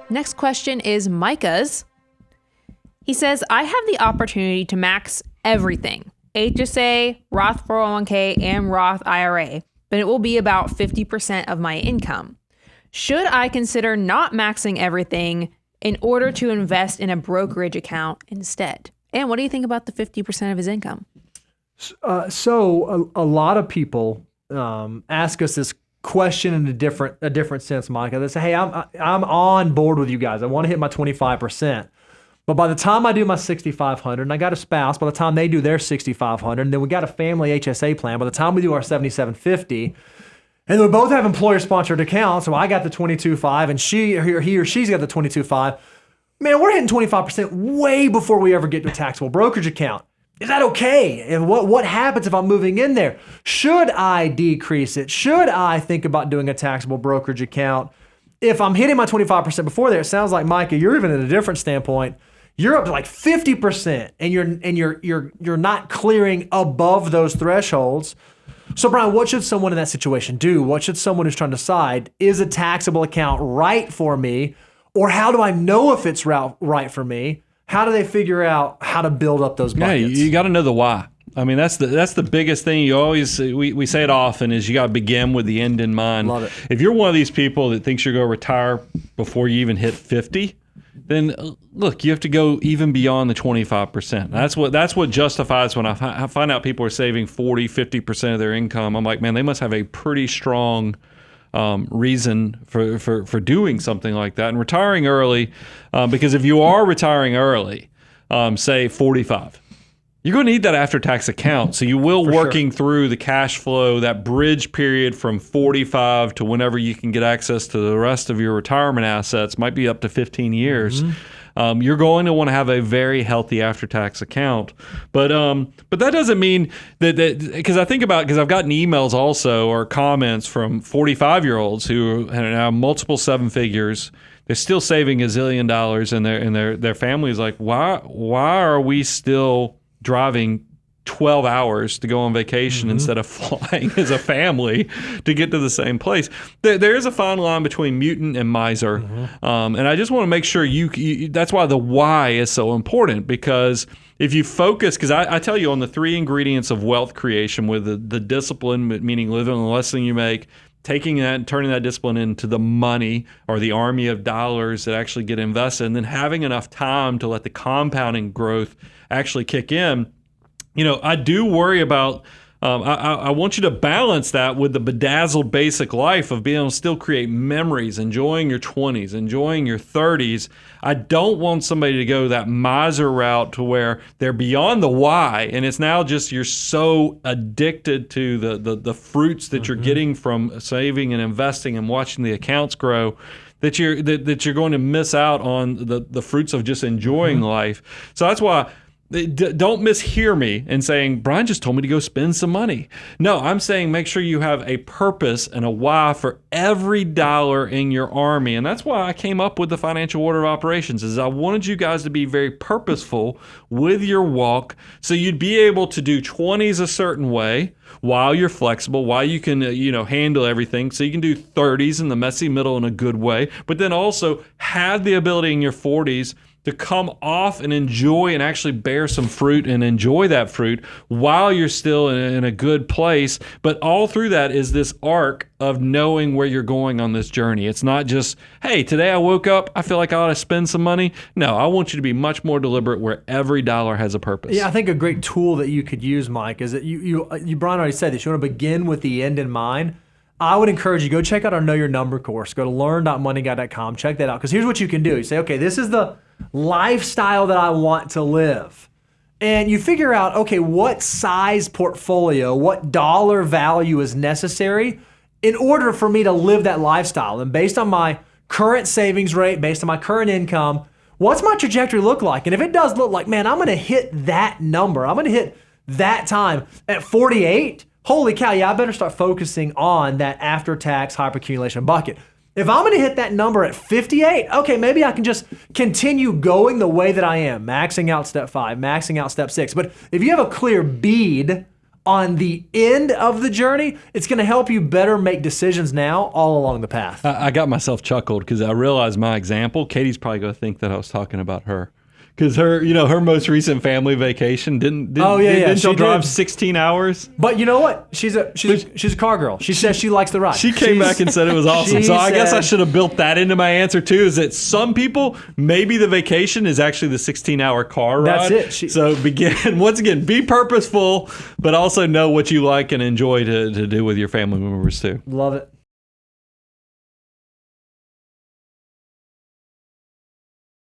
Next question is Micah's. He says, I have the opportunity to max everything, HSA, Roth 401k, and Roth IRA, but it will be about 50% of my income. Should I consider not maxing everything in order to invest in a brokerage account instead? And what do you think about the 50% of his income? So a lot of people ask us this question in a different sense, Micah. They say, hey, I'm on board with you guys. I want to hit my 25%. But by the time I do my 6,500, and I got a spouse, by the time they do their 6,500, and then we got a family HSA plan, by the time we do our 7,750, and we both have employer-sponsored accounts, so I got the 22.5, and he or she's got the 22.5, man, we're hitting 25% way before we ever get to a taxable brokerage account. Is that okay? And what happens if I'm moving in there? Should I decrease it? Should I think about doing a taxable brokerage account? If I'm hitting my 25% before there, it sounds like, Micah, you're even at a different standpoint. You're up to like 50%, and you're not clearing above those thresholds. So, Brian, what should someone in that situation do? What should someone who's trying to decide, is a taxable account right for me? Or how do I know if it's right for me? How do they figure out how to build up those buckets? Yeah, you got to know the why. I mean, that's the biggest thing. You always we say it often is you got to begin with the end in mind. Love it. If you're one of these people that thinks you're going to retire before you even hit 50, then look, you have to go even beyond the 25%. That's what justifies when I find out people are saving 40, 50% of their income. I'm like, man, they must have a pretty strong reason for doing something like that and retiring early, because if you are retiring early, say 45, you're going to need that after-tax account. So you will working through the cash flow, that bridge period from 45 to whenever you can get access to the rest of your retirement assets, might be up to 15 years. Mm-hmm. You're going to want to have a very healthy after-tax account. But that doesn't mean that because I've gotten emails also or comments from 45-year-olds who have now multiple seven figures. They're still saving $1 zillion, and their family is like, why are we still driving 12 hours to go on vacation instead of flying as a family to get to the same place? There is a fine line between mutant and miser. And I just want to make sure that's why the why is so important, because if you focus, because I tell you on the 3 ingredients of wealth creation with the discipline, meaning living on less than you make, taking that and turning that discipline into the money or the army of dollars that actually get invested, and then having enough time to let the compounding growth actually kick in. You know, I do worry about, I want you to balance that with the bedazzled basic life of being able to still create memories, enjoying your 20s, enjoying your 30s. I don't want somebody to go that miser route to where they're beyond the why, and it's now just you're so addicted to the fruits that you're getting from saving and investing and watching the accounts grow, that you're going to miss out on the fruits of just enjoying life. So that's why don't mishear me in saying, Brian just told me to go spend some money. No, I'm saying make sure you have a purpose and a why for every dollar in your army. And that's why I came up with the financial order of operations, is I wanted you guys to be very purposeful with your walk so you'd be able to do 20s a certain way while you're flexible, while you can handle everything. So you can do 30s in the messy middle in a good way, but then also have the ability in your 40s to come off and enjoy and actually bear some fruit and enjoy that fruit while you're still in a good place. But all through that is this arc of knowing where you're going on this journey. It's not just, hey, today I woke up, I feel like I ought to spend some money. No, I want you to be much more deliberate where every dollar has a purpose. Yeah, I think a great tool that you could use, Mike, is that you Brian already said this, you want to begin with the end in mind. I would encourage you, go check out our Know Your Number course. Go to learn.moneyguy.com. Check that out. Because here's what you can do. You say, okay, this is the lifestyle that I want to live. And you figure out, okay, what size portfolio, what dollar value is necessary in order for me to live that lifestyle. And based on my current savings rate, based on my current income, what's my trajectory look like? And if it does look like, man, I'm going to hit that number, I'm going to hit that time at 48, holy cow, yeah, I better start focusing on that after-tax hyperaccumulation bucket. If I'm going to hit that number at 58, okay, maybe I can just continue going the way that I am, maxing out step 5, maxing out step 6. But if you have a clear bead on the end of the journey, it's going to help you better make decisions now all along the path. I got myself chuckled because I realized my example, Katie's probably going to think that I was talking about her. Because her most recent family vacation didn't she drive 16 hours? But you know what? She's a car girl. She says she likes the ride. She came back and said it was awesome. So I guess I should have built that into my answer too, is that some people, maybe the vacation is actually the 16-hour car ride. That's it. So once again, be purposeful, but also know what you like and enjoy to do with your family members too. Love it.